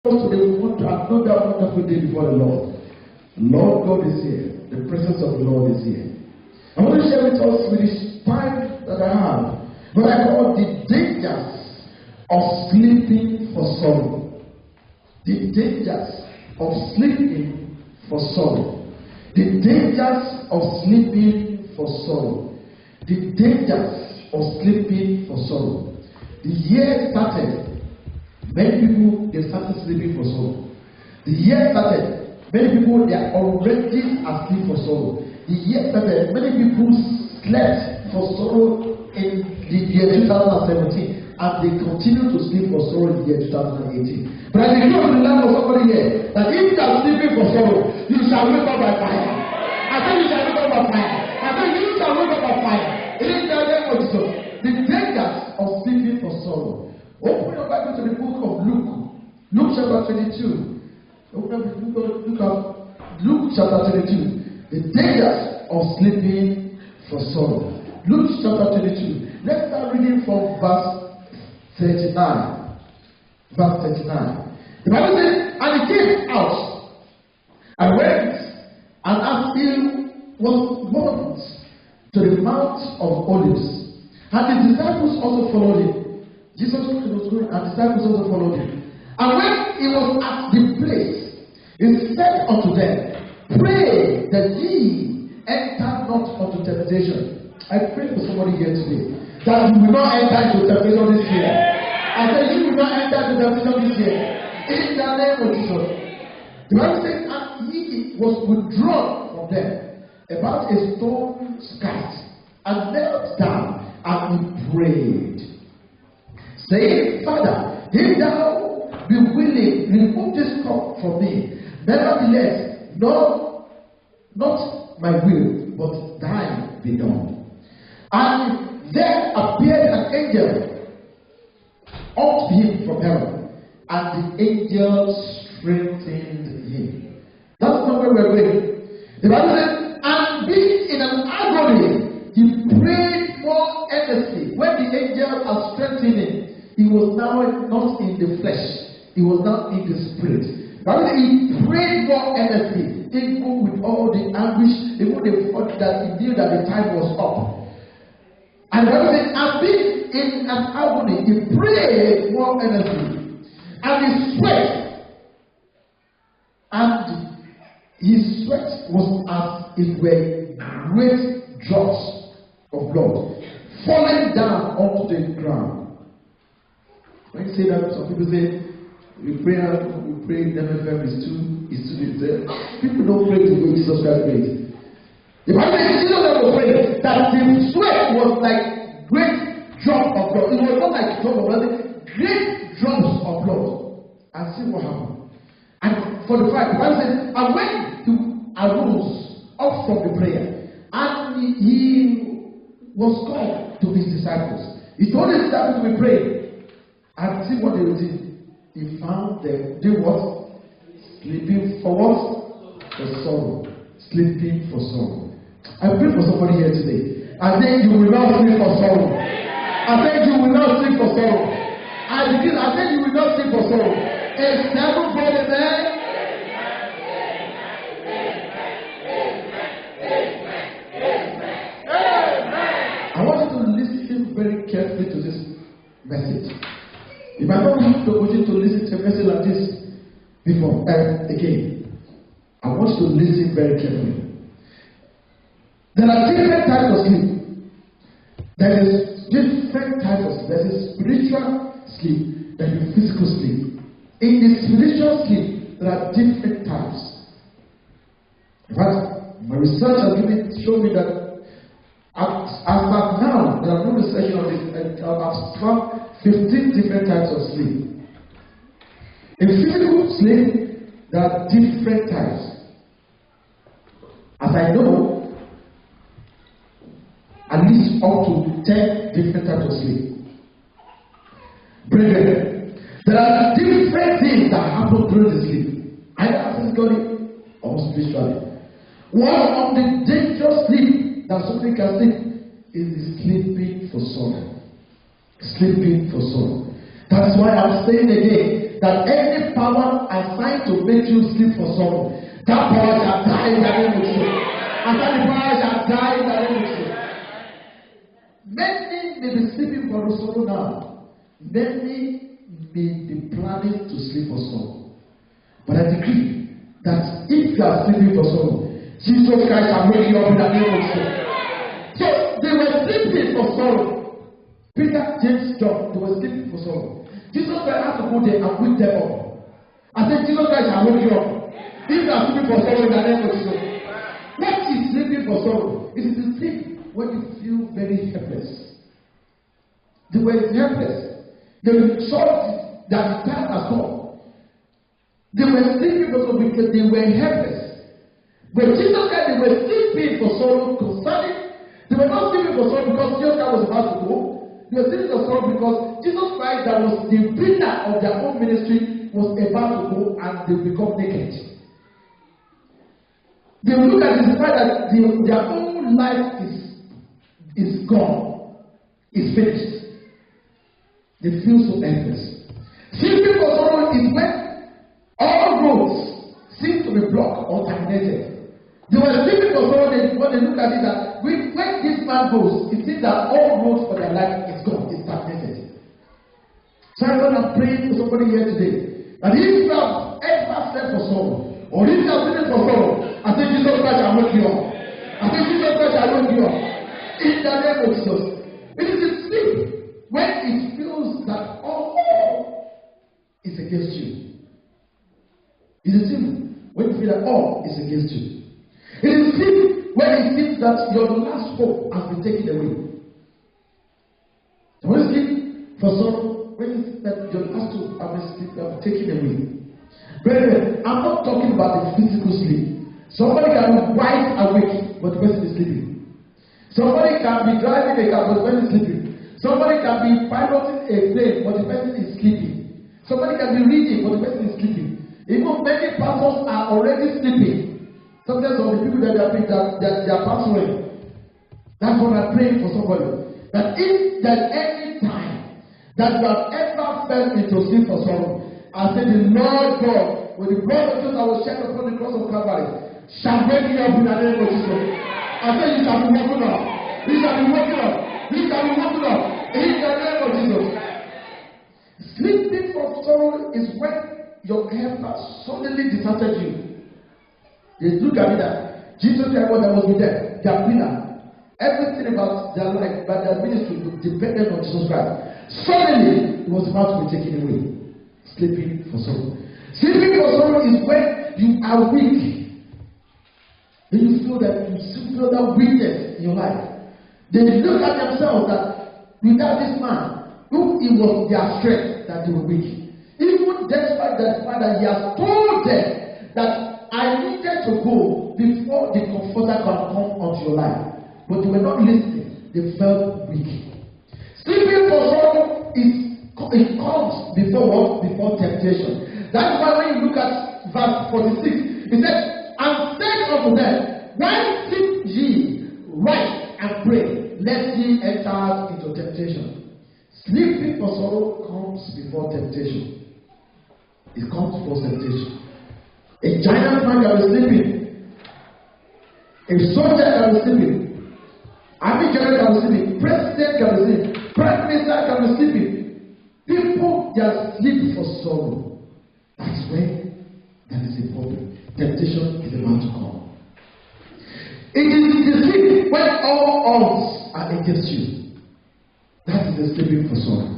Today we want to another wonderful day before the Lord. Lord God is here. The presence of the Lord is here. I want to share with us with this time that I have what I call the dangers of sleeping for sorrow. The dangers of sleeping for sorrow. The dangers of sleeping for sorrow. The dangers of sleeping for sorrow. The year started. Many people, they started sleeping for sorrow. The year started. Many people, they are already asleep for sorrow. The year started. Many people slept for sorrow in the year 2017. And they continue to sleep for sorrow in the year 2018. But I declare to the land of somebody here that if you are sleeping for sorrow, you shall wake up by fire. I said you shall wake up by fire. I said you shall wake up by fire. It is the name of Jesus. The dangers of sleeping for sorrow. Open your Bible to the book of Luke. Luke chapter 22. Luke chapter 22. The dangers of sleeping for sorrow. Luke chapter 22. Let's start reading from verse 39. Verse 39. The Bible says, and he came out and went, and as he was gone to the Mount of Olives, and his disciples also followed him. Jesus was going, and disciples also followed him. And when he was at the place, he said unto them, pray that ye enter not into temptation. I pray for somebody here today that you will not enter into temptation this year. I said you will not enter into temptation this year. In the name of Jesus. The Bible says, and he was withdrawn from them about a stone's cast, and knelt down, and he prayed, saying, Father, if thou be willing, remove this cup from me. Nevertheless, not my will, but thine be done. And there appeared an angel unto him from heaven, and the angel strengthened him. That's not where we're going. The Bible says, and being in an agony, he prayed more earnestly. When the angel had strengthened him, he was now not in the flesh. He was now in the spirit. But he prayed more earnestly, even with all the anguish, even the thought that he knew that the time was up. And the Bible said, and being in an agony, he prayed more earnestly. And he sweat. And his sweat was as it were great drops of blood falling down onto the ground. When you say that, some people say, we pray, MFM is too there. People don't pray the way Jesus Christ prayed. The Bible says Jesus never prayed that the sweat was like great drops of blood. It was not like drops of blood, great drops of blood. And see what happened. And for the fact, the Bible says, and when he arose up from the prayer, and he was called to his disciples, he told his disciples to be praying. And see what they did. He found them. They what? Sleeping for what? For sorrow. Sleeping for sorrow. I pray for somebody here today. I think you will not sleep for sorrow. I think you will not sleep for sorrow. I think you will not sleep for sorrow. It's never for the man. I want you to listen very carefully to this message. If I don't have the opportunity to listen to a message like this before, again, I want you to listen very carefully. There are different types of sleep. There is different types of sleep. There is spiritual sleep, there is physical sleep. In the spiritual sleep, there are different types. In fact, my research has shown me that as of now, there are no research on this. I've found 15 different types of sleep. In physical sleep, there are different types. As I know, at least up to 10 different types of sleep. Brethren, there are different things that happen during the sleep, either physically or spiritually. One of the dangerous sleep that somebody can sleep is sleeping for sorrow. Sleeping for sorrow. That is why I'm saying again that any power assigned to make you sleep for sorrow, that power shall die in the name of Jesus. And that power shall die in the name of Jesus. Many may be sleeping for sorrow now. Many may be planning to sleep for sorrow. But I decree that if you are sleeping for sorrow, Jesus Christ shall wake you up in the name of Jesus. So they were sleeping for sorrow. Peter, James, John, they were sleeping for sorrow. Jesus Christ had to go there and wake them up. I said, Jesus Christ shall wake you up. If you are sleeping for sorrow in the name of Jesus. What is sleeping for sorrow? It is to sleep when you feel very helpless. They were helpless. They were shocked that the time has come. They were sleeping for sorrow because they were helpless. But Jesus Christ, they were sleeping for sorrow concerning. They were not sleeping for sorrow because Jesus Christ was about to go. They were sleeping for sorrow because Jesus Christ, that was the winner of their own ministry, was about to go and they become naked. They look at the fact that their own life is gone, is finished. They feel so helpless. Sleeping for sorrow is when all roads seem to be blocked or terminated. They were sleeping for sorrow when they look at it that when this man goes, it seems that all roads for their life is gone, is terminated. So I'm praying for somebody here today that if you have ever slept for sorrow, or if you are sleeping for sorrow, I say Jesus Christ shall wake you up. I say Jesus Christ shall wake you up. In the name of Jesus. It is a sleep when it feels that all is against you. It is a sleep when you feel that all is against you. It is a sleep when it seems that your last hope has been taken away. So when you sleep for sorrow, when you think that your last hope has been taken away. Brethren, I'm not talking about the physical sleep. Somebody can be wide awake, but the person is sleeping. Somebody can be driving a car, but the person is sleeping. Somebody can be piloting a plane, but the person is sleeping. Somebody can be reading, but the person is sleeping. Even many pastors are already sleeping. Sometimes some of the people that they are pastoring. That's what I'm praying for somebody. That if there's any time that you have ever fell into sleep for sorrow, I say the Lord God, with the blood of Jesus that was shed upon the cross of Calvary, shall wake you up in the name of Jesus. I say you shall be woken up. You shall be woken up. You shall be woken up in the name of Jesus. Sleeping for sorrow is when your helper suddenly deserted you. They look at me that Jesus Christ was with them, their pillar. Everything about their life, about their ministry, depended on Jesus Christ. Suddenly, it was about to be taken away. Sleeping for sorrow. Sleeping for sorrow is when you are weak. Then you feel that weakness in your life. They look at themselves that without this man, who it was their strength that they were weak. Even despite the fact that he has told them that I needed to go before the comforter can come onto your life. But they were not listening. They felt weak. Sleeping for sorrow it comes before what? Before temptation. That's why when you look at verse 46, it says, and said unto them, why sleep ye? Rise and pray, lest ye enter into temptation. Sleeping for sorrow comes before temptation. It comes before temptation. A giant man can be sleeping. A soldier can be sleeping. Army general can be sleeping. President can be sleeping. Prime minister can be sleeping. People just sleep for sorrow. That's when that is a problem. Temptation is about to come. It is the sleep when all odds are against you. That is the sleeping for sorrow.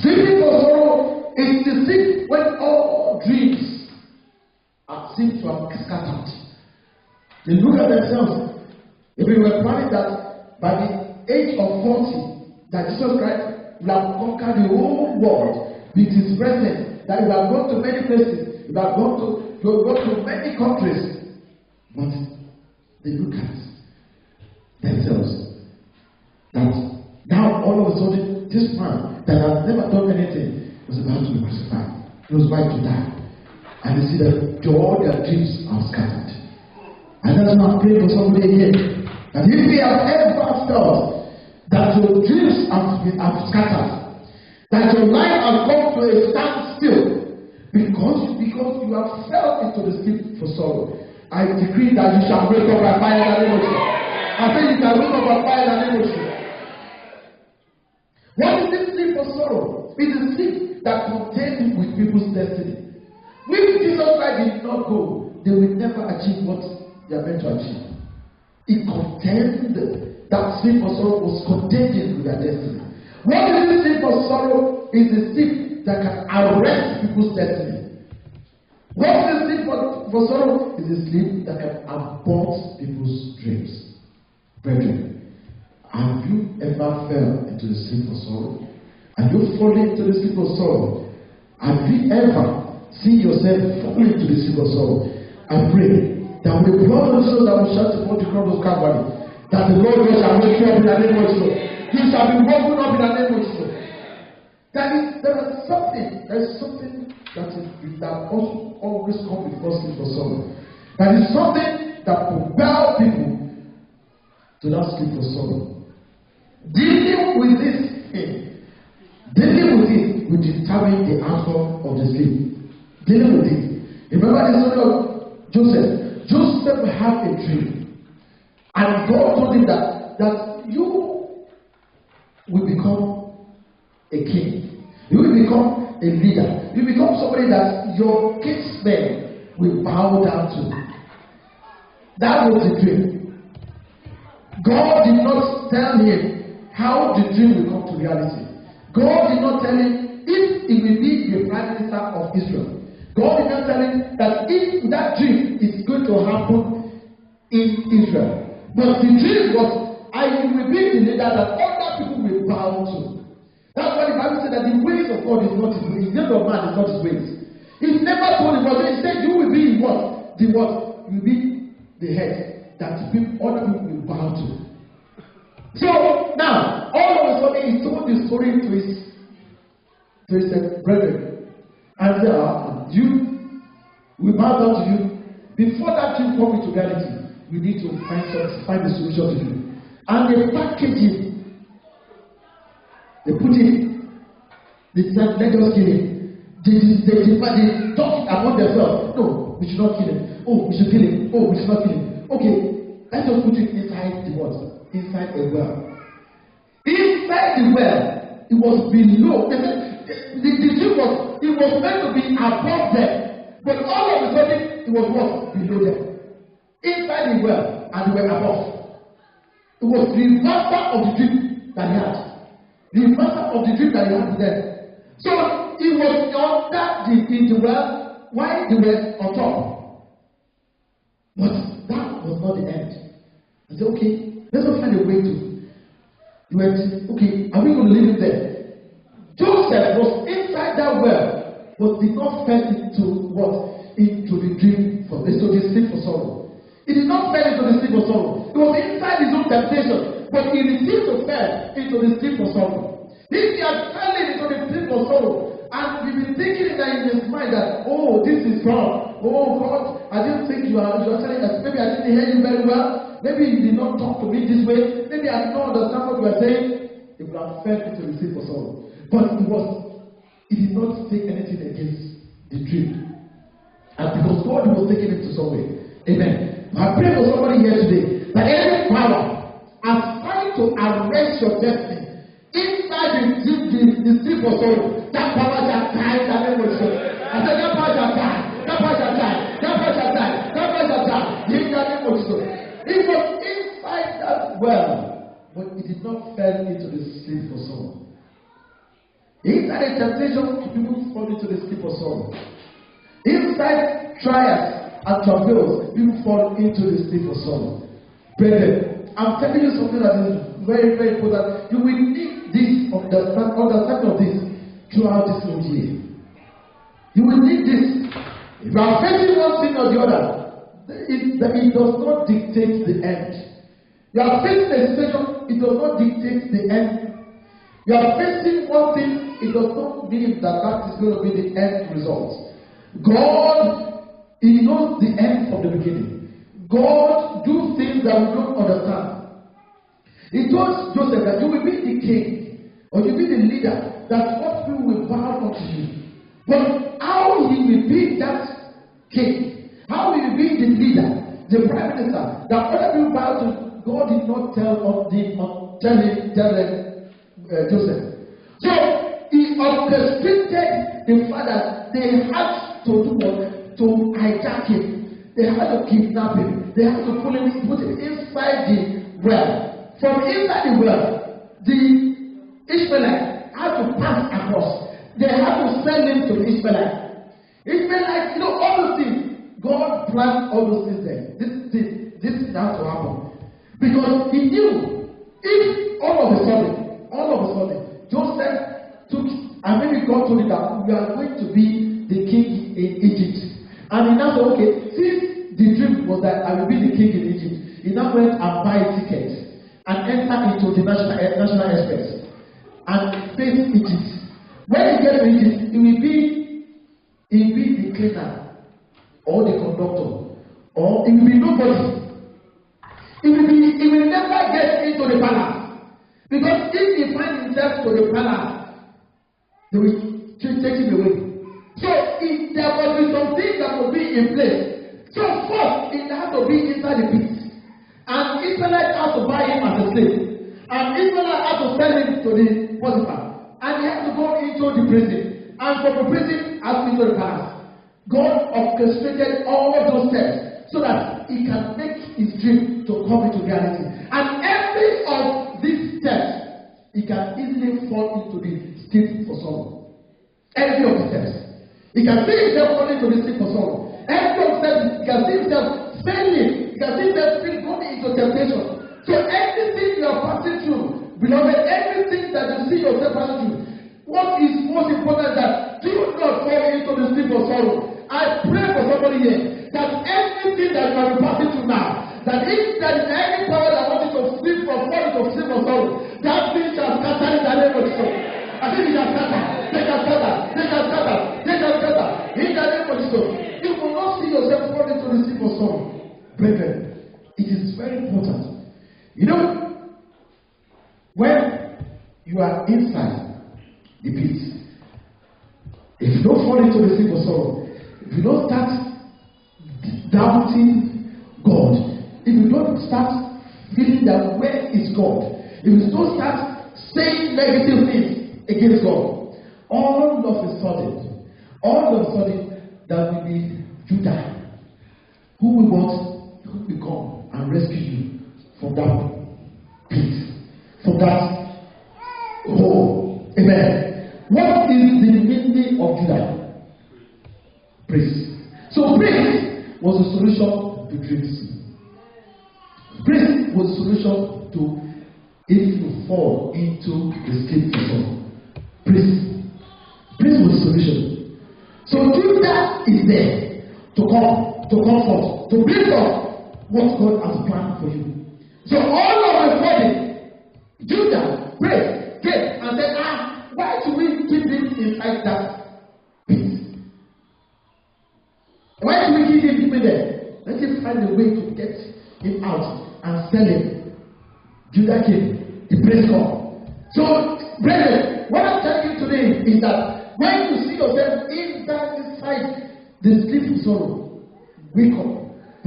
Sleeping for sorrow is the sleep when all dreams seem to have scattered. They look at themselves. If we were planning that by the age of 40, that Jesus Christ will have conquered the whole world with his presence, that we have gone to many places, we have gone to many countries, but they look at themselves that now all of a sudden this man that has never done anything was about to be crucified. He was about to die. And you see that all their dreams are scattered. And that's why I'm praying for somebody here. That if you have ever felt that your dreams have scattered, that your life has come to a standstill, Because you have fell into the sleep for sorrow. I decree that you shall wake up by fire in the name of Jesus. I say you shall wake up by fire in the name of Jesus. What is this sleep for sorrow? It is sleep that contains with people's destiny. If Jesus Christ did not go, they will never achieve what they are meant to achieve. It contained, that sleep for sorrow was contained with their destiny. What is this sleep for sorrow? Is the sleep that can arrest people's destiny. What is the sleep for sorrow? Is the sleep that can abort people's dreams. Brethren, have you ever fell into the sleep of sorrow? Have you fallen into the sleep of sorrow? Have you ever seen yourself falling into the sleep of sorrow? I pray that with the blood of Jesus that will shout upon the cross of Calvary, that the Lord shall wake you up in the name of Jesus. You shall be woken up in the name of Jesus. There is something that also always comes before sleep for sorrow. That is something that propels people to not sleep for sorrow. Dealing with this will determine the outcome of the sleep. Dealing with it. Remember the story of Joseph. Joseph had a dream, and God told him that you will become a king. You will become a leader. You will become somebody that your kinsmen will bow down to. That was the dream. God did not tell him how the dream will come to reality. God did not tell him if he will be the prime minister of Israel. God did not tell him that if that dream is going to happen in Israel. But the dream was, I will be the leader that other people will bow to. That's why the Bible said that the ways of God is not his ways. The name of man is not his ways. He never told him, but he said you will be what? The what? You will be the head that other people will bow to. So now, all of a sudden, he told the story to his brethren. And said, you will bow down to you. Before that dream comes into reality, we need to find the solution to you. And they package it. They put it. They said, let us kill him. They talk among themselves. No, we should not kill him. Oh, we should kill him. Oh, we should not kill him. Okay, let's just put it inside the what? Inside a well. Inside the well, it was below. The dream was, it was meant to be above them. But all of a sudden, it was what? Below them. Inside the well, and they were above. It was the master of the dream that he had. The master of the dream that he had with them. So, it was under the well, while they were on top. But that was not the end. I said, okay, let's not find a way to. He went, okay, are we going to leave him there? Joseph was inside that well, but did not fall into what? Into the dream, into the sleep for sorrow. He did not fall into the sleep for sorrow. He was inside his own temptation, but he refused to fall into the sleep for sorrow. If he had fallen into the sleep for sorrow, and he'd been thinking that in his mind that, oh, this is wrong. Oh God, I didn't think you are telling us. Maybe I didn't hear you very well. Maybe you did not talk to me this way. Maybe I did not understand what you are saying. It would have fell into the sleep for sorrow. But he did not say anything against the dream. And because God was taking him to somewhere. Amen. I pray for somebody here today that every power assigned to arrest your destiny inside the sleep for sorrow, that power shall die in the name of Jesus. I said that power shall die. That power shall die. That power shall die. That power shall die. In the name of Jesus. It was inside that well, but it did not fall into the sleep for sorrow. Inside a temptation, people fall into the sleep for sorrow. Inside trials and travails, people fall into the sleep for sorrow. Brethren, I'm telling you something that is very, very important. You will need this, understand of this throughout this whole year. You will need this. If you are facing one thing or the other, it does not dictate the end. You are facing a situation, it does not dictate the end. You are facing one thing, it does not mean that is going to be the end result. God, He knows the end from the beginning. God do things that we don't understand. He told Joseph that you will be the king, or you will be the leader, that what people will bow unto you. But how he will be that king, how he will be the leader, the prime minister, that other people bow to, God did not tell Joseph. So he orchestrated the fact that they had to do what? To hijack him. They had to kidnap him. They had to put him inside the well. From inside the well, the Ishmaelites had to pass across. They had to send him to the Ishmaelites. Ishmaelites, all those things. God planned all those things there. This is how to happen. Because he knew if all of a sudden, Joseph took, and maybe God told him that we are going to be the king in Egypt. And he now said, okay, since the dream was that I will be the king in Egypt, he now went and buy tickets and enter into the National Express and face Egypt. When he gets to Egypt, he will be the cleaner or the conductor, or he will be nobody. He will never get into the palace. Because if he finds himself to the palace, they will take him away. So if there must be something that will be in place. So first, it has to be inside the pit. And Israelites have to buy him as a slave. And Israelites have to send him to the Potiphar. And he has to go into the prison. And from the prison, has to into the palace. God orchestrated all those steps so that he can make his dream to come into reality. And every of these steps, he can easily fall into the state for sorrow. Every of the steps. He can see himself falling into the state for sorrow. Every of the steps, he can see himself failing. He can see himself going into temptation. So everything you are passing through, beloved, everything that you see yourself passing through, what is most important is that do not fall into the sleep of sorrow. I pray for somebody here that everything that you are passing through now, that if there is any power that wants you to sleep from fall into sleep of sorrow, that thing shall scatter in the name of Jesus. I think it shall scatter. They shall scatter. They shall scatter. They shall scatter. In the name of Jesus. You will not see yourself fall into the sleep of sorrow. Brethren, it is very important. When you are inside the pit, if you don't fall into the sleep of sorrow, if you don't start doubting God, if you don't start feeling that where is God, if you don't start saying negative things against God, all of a sudden, there will be Judah who will come and rescue you from that pit, from that hole. Amen. What is the meaning of Judah? Praise. So praise was the solution to dreams. Praise was the solution to if you fall into the state of sorrow. Praise. Praise was the solution. So Judah is there to comfort, to bring forth what God has planned for you. So all of a sudden, Judah prayed, came and said, why do we keep him inside that pit? Why do we keep him there? Let him find a way to get him out and sell him. Judah came, he praised God. So, brethren, what I'm telling you today is that when you see yourself inside the sleep of sorrow, wake up,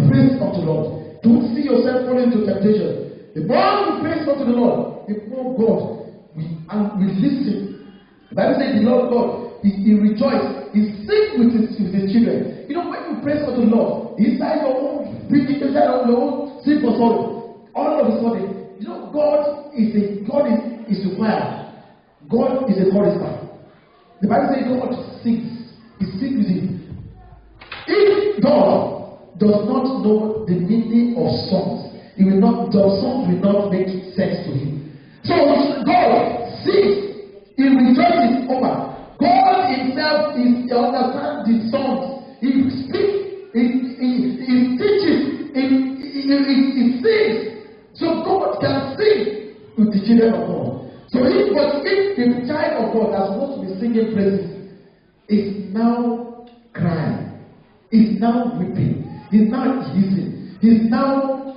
praise unto the Lord. Don't see yourself falling into temptation. The more you praise unto the Lord, the more God will listen. The Bible says the Lord God, he rejoices, he sings with his children. When you praise unto the Lord, inside your own breathing, inside of your own sleep of sorrow, all of a sudden, God is required. God is a chorister. The Bible says God sings. He sings with him. If God does not know the meaning of songs, the songs will not make sense to him. So God sings. He rejoices over. God himself understands the songs. He speaks. He teaches. He sings. So God can sing with the children of God. So if the child of God that's supposed to be singing praises is now crying, is now weeping, is now hissing, he's now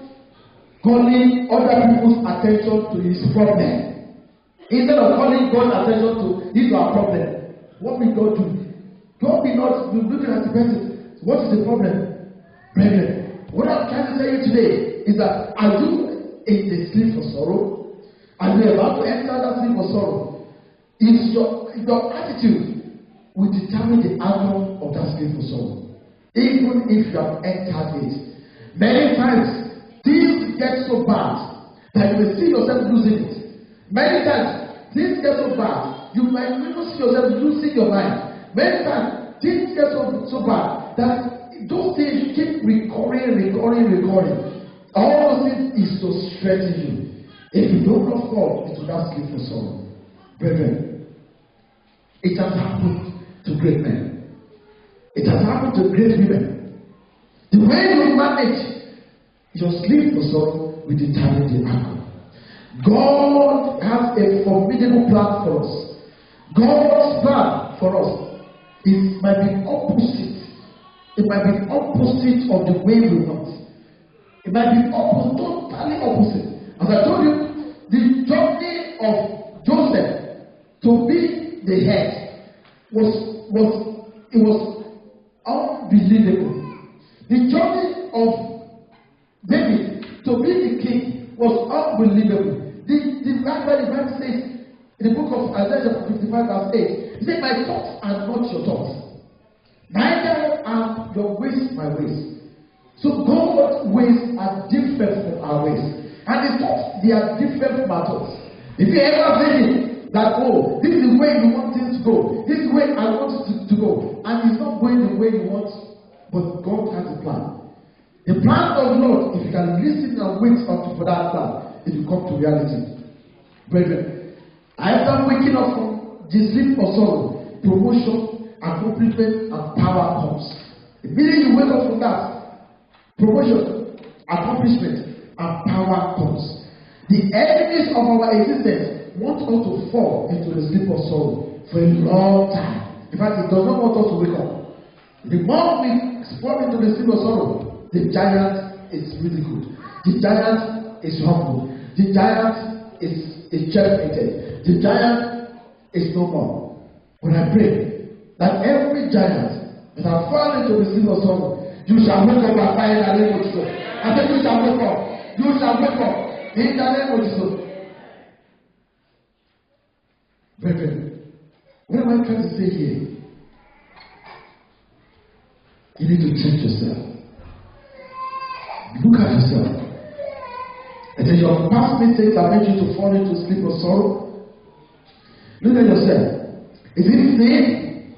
calling other people's attention to his problem. Instead of calling God's attention to his problem, what will God do? Don't be not looking at the person. What is the problem? Brethren, what I'm trying to tell you today is that are you in the sleep for sorrow? Are you about to enter that sleep for sorrow? It's your attitude will determine the outcome of that sleep for sorrow. Even if you have entered it. Many times, things get so bad that you will see yourself losing it. Many times, things get so bad, you might even see yourself losing your mind. Many times, things get so bad that those things keep recurring. All those things is to strengthen you. If you don't not fall into that sleep for sorrow, brethren, it has happened to great men. It has happened to great women. The way you manage your sleep for sorrow will determine the outcome. God has a formidable plan for us. God's plan for us might be opposite. It might be opposite of the way we want. It might be totally opposite. As I told you, the journey of Joseph to be the head was unbelievable. The journey of David to be the king was unbelievable. The Bible says in the book of Isaiah 55 verse 8, it says, my thoughts are not your thoughts, neither are your ways my ways. So God's ways are different from our ways. And the thoughts, they are different matters. If you ever think that, oh, this is the way you want things to go, this is the way I want it to go, and it's not going the way you want, but God has a plan. The plan of the Lord, if you can listen and wait for that plan, it will come to reality. Brethren, after waking up from the sleep of sorrow, promotion, accomplishment, and power comes. Immediately you wake up from that, promotion, accomplishment, and power comes. The enemies of our existence want us to fall into the sleep of sorrow for a long time. In fact, it does not want us to wake up. The more we fall into the sleep of sorrow, the giant is really good. The giant is humble. The giant is checkmated. The giant is no more. But I pray that every giant that has fallen into the sleep of sorrow, you shall wake up and find the name of Jesus. I said, you shall wake up. You shall wake up in the name of Jesus. Brethren, what am I trying to say here? You need to check yourself. Look at yourself. And then your past mistakes that made you to fall into sleep of sorrow. Look at yourself. Is it sin?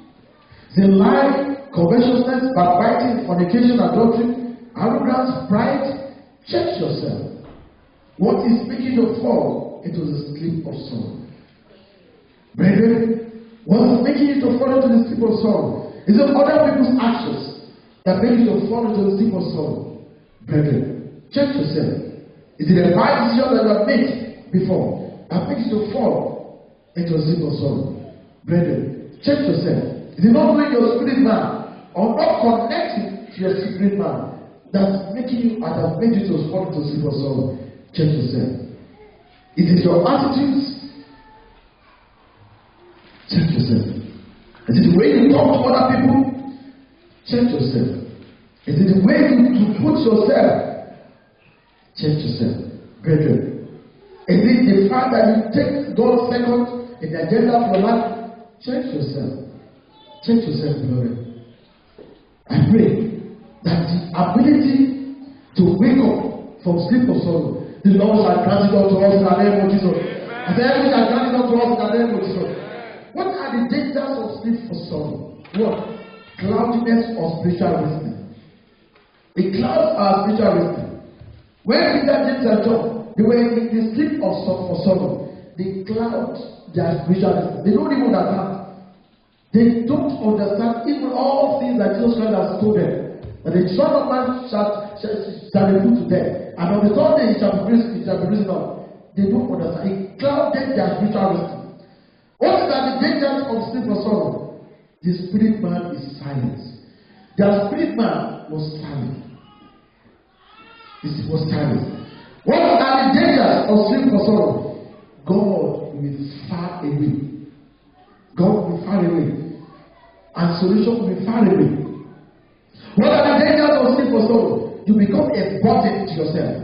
Is it lying, covetousness, backbiting, fornication, adultery, arrogance, pride? Check yourself. What is making you fall into the sleep of sorrow? Brethren, what is making you to fall into the sleep of sorrow? Is it other people's actions that make you to fall into the sleep of sorrow? Brethren, check yourself. Is it a bad decision that you have made before that makes you to fall into the sleep of sorrow? Brethren, check yourself. Is it not knowing your spirit man or not connecting to your spirit man that's making you and has made you to fall into the sleep of sorrow? Check yourself. Is it your attitudes? Check yourself. Is it the way you talk to other people? Check yourself. Is it the way you put yourself? Check yourself. Brethren, is it the fact that you take God second in the agenda of your life? Check yourself. Check yourself, beloved. I pray that the ability to wake up from sleep of sorrow, the Lord shall grant it unto us in the name of Jesus. And the heaven shall grant it unto us in the name of Jesus. What are the dangers of sleep for sorrow? What? Cloudiness or spiritual reasoning. It clouds our spiritual reasoning. When Peter, James, and John, they were in the sleep of sorrow, they cloud their spiritual reasoning. They don't even understand. They don't understand even all things that Jesus Christ has told them. That the Son of Man shall be put to death, and on the third day he shall be risen up. They don't understand. It clouded their spiritual reasoning. What are the dangers of sleep for sorrow? The spirit man is silent. Their spirit man was silent. It was silent. What are the dangers of sleep for sorrow? God will far away. God will far away. and solution will be far away. What are the dangers of sleep for sorrow? You become a burden to yourself.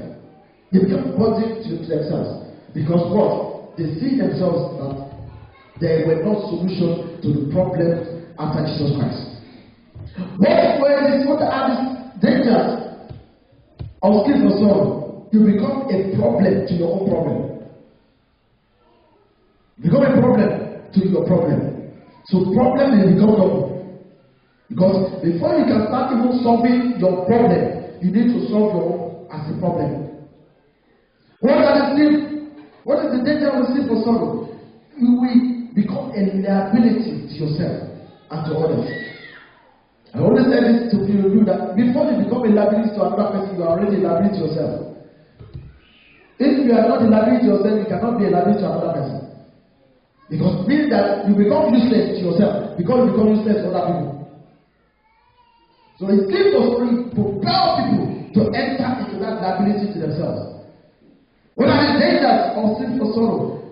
They become a burden to themselves. Because what? They see themselves that there were no solution to the problem after Jesus Christ. What are the dangers of sleep for sorrow? You become a problem to your own problem. Become a problem to your problem. So problem will become double. Because before you can start even solving your problem, you need to solve your own as a problem. What is the danger of sleep for sorrow? You will become a liability to yourself and to others. I always say this to you that before you become a liability to another person, you are already a liability to yourself. If you are not a liability to yourself, you cannot be a liability to another person. Because it means that you become useless to yourself because you become useless to other people. So it gives us to propel people to enter into that liability to themselves. What are the dangers of sleep for sorrow?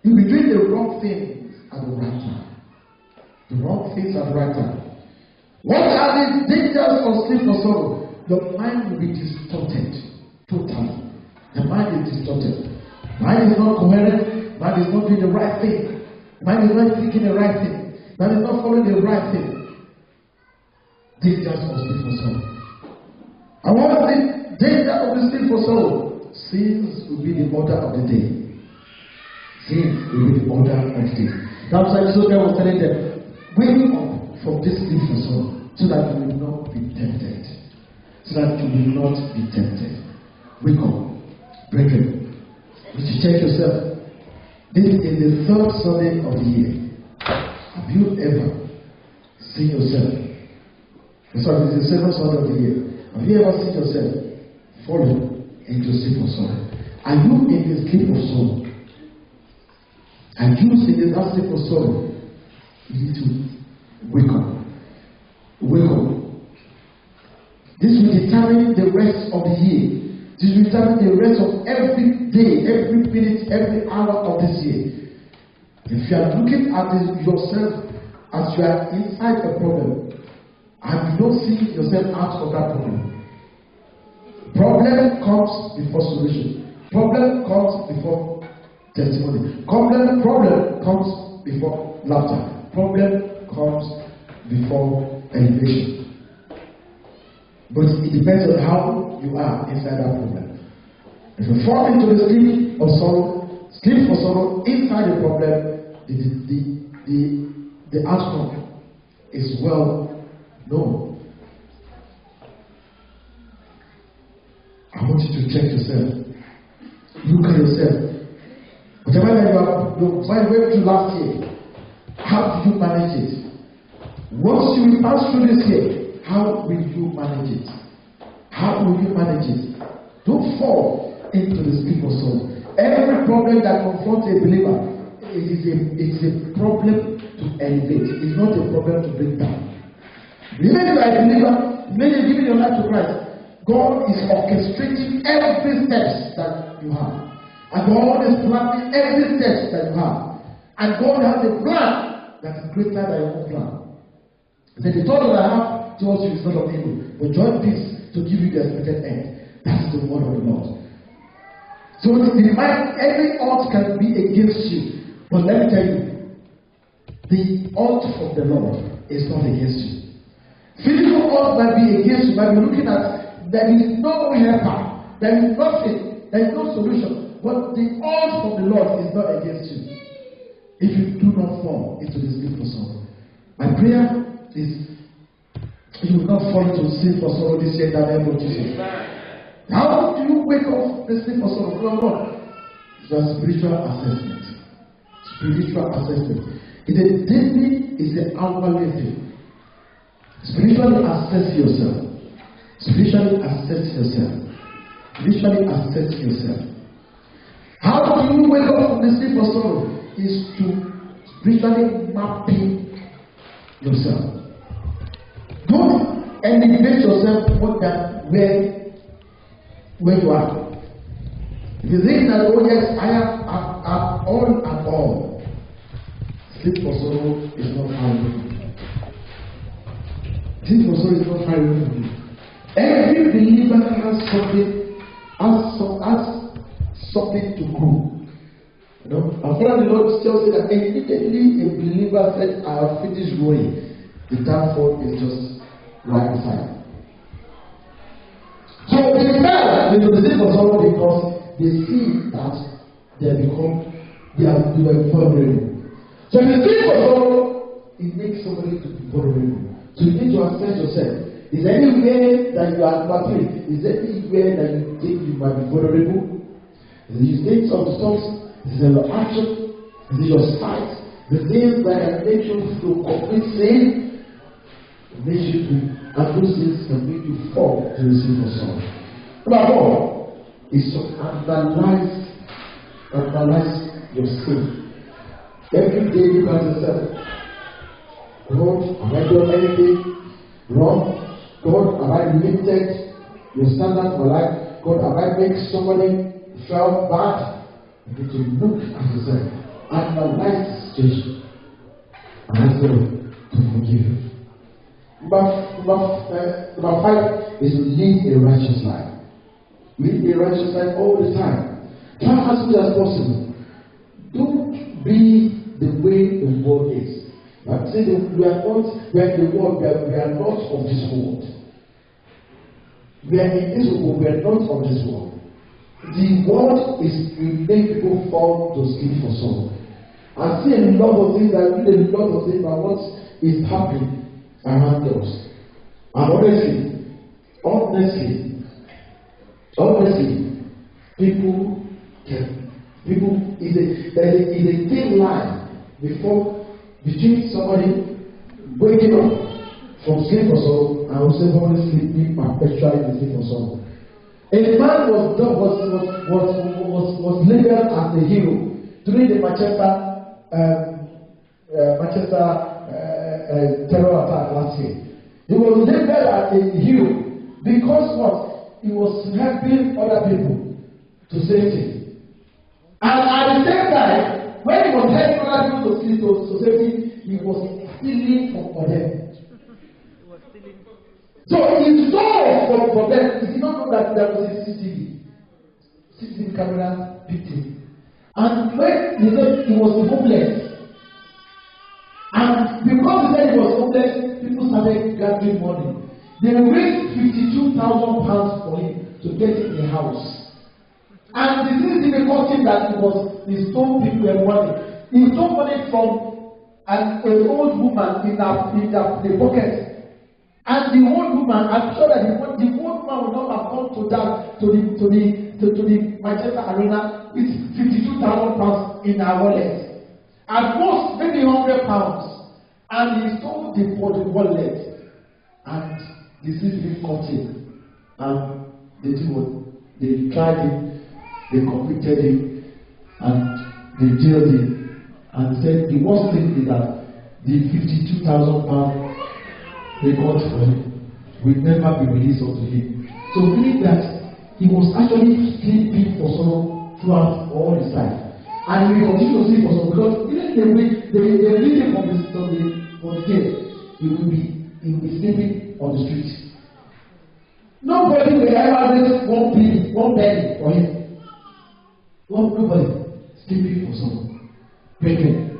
You'll be doing the wrong things at the right time. The wrong things at the right time. What are the dangers of sleep for sorrow? Your mind will be distorted. Totally. The mind is distorted. Mind is not coherent. Mind is not doing the right thing. Mind is not thinking the right thing. Mind is not following the right thing. Dangers of sleep for sorrow. And what are the dangers of the sleep for sorrow? Sins will be the order of the day. Sins will be the order of the day. That's why Jesus was telling them, wake up from this sleep for sorrow, so that you will not be tempted. So that you will not be tempted. Wake up. Brethren, you should check yourself. This is the third Sunday of the year. Have you ever seen yourself? Sorry, this is the second Sunday of the year. Have you ever seen yourself falling into sleep of sorrow? Are you in the sleep of sorrow? Are you in that sleep of sorrow? You need to wake up. Wake up. This will determine the rest of the year. This will determine the rest of every day, every minute, every hour of this year. If you are looking at yourself as you are inside a problem and you don't see yourself out of that problem, problem comes before solution. Problem comes before testimony. Problem comes before laughter. Problem comes before elevation. But it depends on how you are inside that problem. If you fall into the sleep of sorrow, sleep for sorrow inside the problem, the outcome is well known. I want you to check yourself. Look at yourself. Whatever you went through last year, how did you manage it? Once you will pass through this year, how will you manage it? How will you manage it? Don't fall into the sleep of sorrow. Every problem that confronts a believer is a problem to elevate. It's not a problem to bring down. Even if you are a believer, when you're giving your life to Christ, God is orchestrating every step that you have. And God is planning every step that you have. And God has a plan that is greater than your own plan. He said, the thought that I have towards you is not of evil, but join peace to give you the expected end. That is the word of the Lord. So the mind, every odds can be against you. But let me tell you, the odds of the Lord is not against you. Physical odds might be against you, might be looking at there is no helper, there is nothing, there is no solution. But the odds of the Lord is not against you. If you do not fall into the sleep of sorrow. My prayer is you will not fall into sleep for sorrow this year in the name of Jesus. How do you wake up the sleep for sorrow? From God. It's a spiritual assessment. Spiritual assessment. It's a daily, it's an hourly thing. Spiritually assess yourself. Spiritually assess yourself. Spiritually assess yourself. How do you wake up from the sleep of sorrow? Is to spiritually mapping yourself. Don't elevate yourself more than where you are. If you think that, oh yes, I'm all and all, sleep for sorrow is not how you do. Sin for sorrow is not far away from you. Every believer has something to grow. You know, and Father the Lord tells you that immediately a believer said, I have finished growing, the downfall is just right beside. So they fell into the sin for sorrow because they see that they were vulnerable. So if you sin for sorrow, it makes somebody to be vulnerable. So you need to assess yourself. Is there any way that you are battling? Is there any way that you think you might be vulnerable? Is it your states of thoughts? Is it your action? Is it your sight? The things that can make you to commit sin, make you to, and those things can make you fall to the sin for sorrow. Number 4 is to analyze your sin. Every day you ask yourself, God, have I done anything wrong? God, have I limited your standard for life? God, have I made somebody feel bad? You need to look at yourself, analyze the situation, and ask God to forgive you. Number 5 is to live a righteous life. Live a righteous life all the time. Try as much as possible. Don't be the way the world is. But say that we are not in the world, we are not of this world. We are in this world, we are not of this world. The world is make people fall to sleep for sorrow. I see a lot of things, I read a lot of things about what is happening around us. And honestly, people is a thin line between somebody waking up from sleep for sorrow and also only sleeping perpetually in sleep for sorrow. A man was labeled as a hero during the Manchester terror attack last year. He was labeled as a hero because what? He was helping other people to safety. And at the same time, when he was helping other people to safety, he was stealing for them. So he stole for them. He did not know that there was a CCTV camera picture. And when he said he was homeless, and because he said he was homeless, people started gathering money. They raised £52,000 for him to get in a house. And this is the cost him that he stole people money. He stole money from an old woman in the pocket. And the old woman, I'm sure that the old woman will not have come to the Manchester Arena with £52,000 in her wallet. At most, maybe £100. And he stole the wallet. And the CCTV caught him. And they tried him, they convicted him, and they jailed him. And said the worst thing is that the £52,000 they got for him will never be released unto him. So meaning that he was actually sleeping for sorrow throughout all his life. And he will continue to sleep for sorrow because even they release him from the jail, he will be sleeping on the streets. Nobody will ever raise one penny for him. Nobody sleeping for sorrow. Brethren,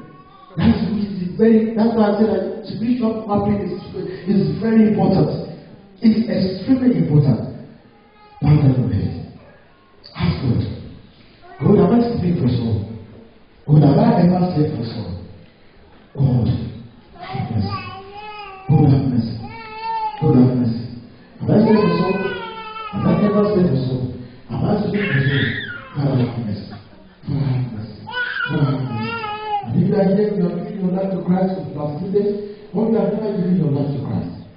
that's why I say that spiritual mapping is very important. It's extremely important. Bow down your head. Ask God. God, have I slept for sorrow? God, have I ever slept for sorrow? God, have mercy. God, have mercy. God, have mercy. Have I slept for sorrow? Have I never slept for sorrow? Have I slept for sorrow? God, have mercy. God, have mercy. God, have mercy. And if you are here, you are giving your life to Christ with baptism, or you are never giving your life to Christ.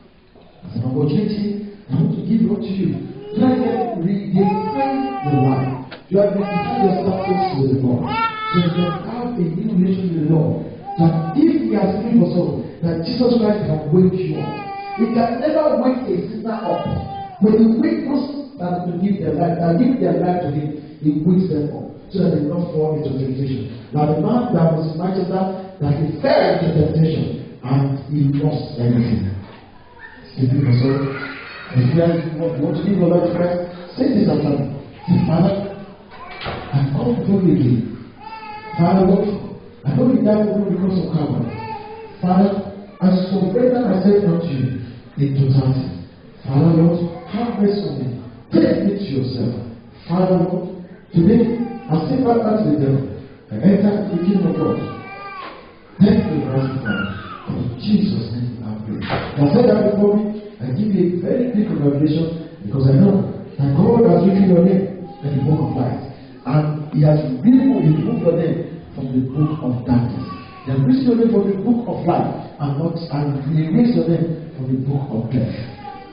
As an opportunity, I want to give it to you. Try to redefine your life. You have to define your status with the Lord. So you can have a new relation with the Lord. That if you are sleeping for sorrow, that Jesus Christ can wake you up. He can never wake a sinner up. When he wakes those that to give their life to him, he wakes them up so that they don't fall into temptation. Now the man that was in Manchester, that he fell into temptation and he lost everything. Simply for sorrow. If you want to give your life to Christ, say this after me. Say, Father, I come before you again. Father, Lord, I know you died for me because of Calvary. Father, I surrender myself unto you in totality. Father, Lord, have mercy on me. Take me to yourself. Father, Lord, today I step back to the devil and enter the kingdom of God. Thank you, Master Father. In Jesus' name I pray. I said that before me, I give you a very big congratulation because I know that God has written your name in the book of life. And He has removed your name from the book of darkness. He has written your name from the book of life and erased your name from the book of death.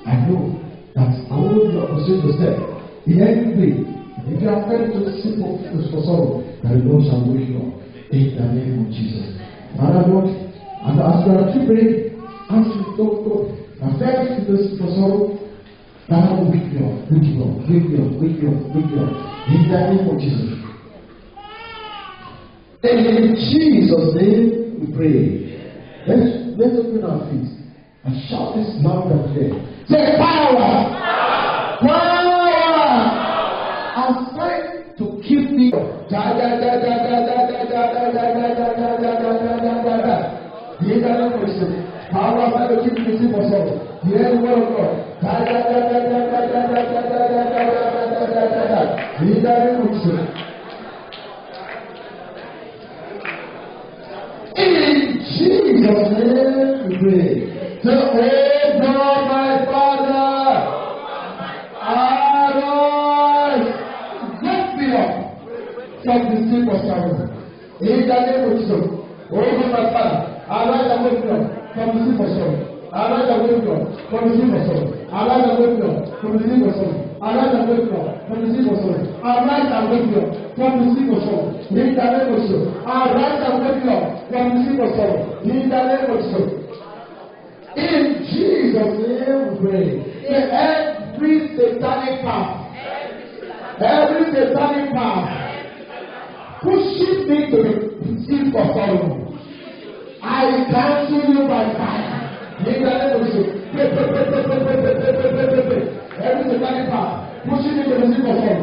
I know that God will associate yourself in every way. If you are ready to seek for sorrow, that the Lord shall wake you up in the name of Jesus. Father, Lord, and as you are praying, as you talk, and thank you for sorrow, Father, wake me up, wake me up, wake me up, wake me up, wake me up, in the name of Jesus. In Jesus' name we pray. Let's open our feet and shout this loud and clear. Say power! Power! Assigned to keep me. Power assigned to keep me for sorrow. Hear the word of God. In Jesus' name we pray. Say, oh God, my Father, arise, lift me up from the sleep of sorrow. In the name of Jesus, oh God, my Father, arise and wake me up from the sleep of sorrow. Arise and wake me up from the sleep of sorrow. Arise and wake me up from the sleep of sorrow. Arise and wake me up from the sleep of sorrow. Arise and wake me up from the sleep of sorrow. In the name of Jesus, arise and wake me up from the sleep of sorrow. In the name of Jesus. In Jesus' name we pray. Every satanic power, pushing me to the seat for sorrow, I cancel you by fire. In the name of Jesus. Every satanic power pushing me to the seat for sorrow,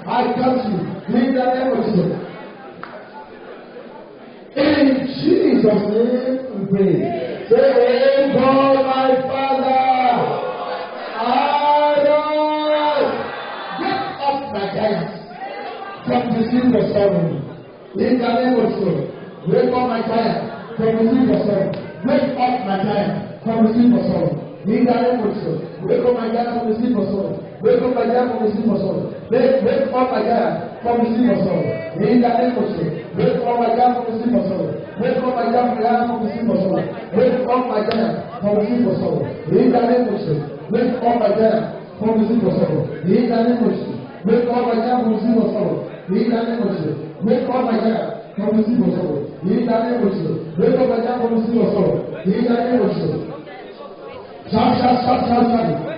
I cancel you. In the name of Jesus. In Jesus' name we pray. Say, oh God, my Father, arise, get up my giants from the sleep of sorrow. In the name of Jesus, wake up my giant from the sleep of sorrow. Wake up my giant from the sleep of sorrow. In the name of Jesus, wake up my giant from the sleep of sorrow. Wake up my giant from the sleep of sorrow. Wake up my giant from the sleep of sorrow. In the name of Jesus. Wake up my giant from the sleep of sorrow. Wake up my giant from the sleep of sorrow. Wake up my giant from the sleep of sorrow. In the name of Jesus. Wake up my giant from the sleep of sorrow. In the name of Jesus. Wake up my giant from the sleep of sorrow. In the name of Jesus. Wake up my giant from the sleep of sorrow. In the name of Jesus. Wake up my giant from the sleep of sorrow. In the name of Jesus. Shout.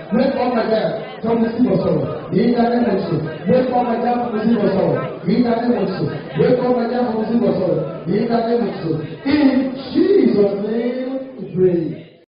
Wake up my giant from the sleep of sorrow. In the name of Jesus. Wake up my giant from the sleep of sorrow. In the name of Jesus. Wake up my giant from the sleep of sorrow. In the name of Jesus. In Jesus' name we pray.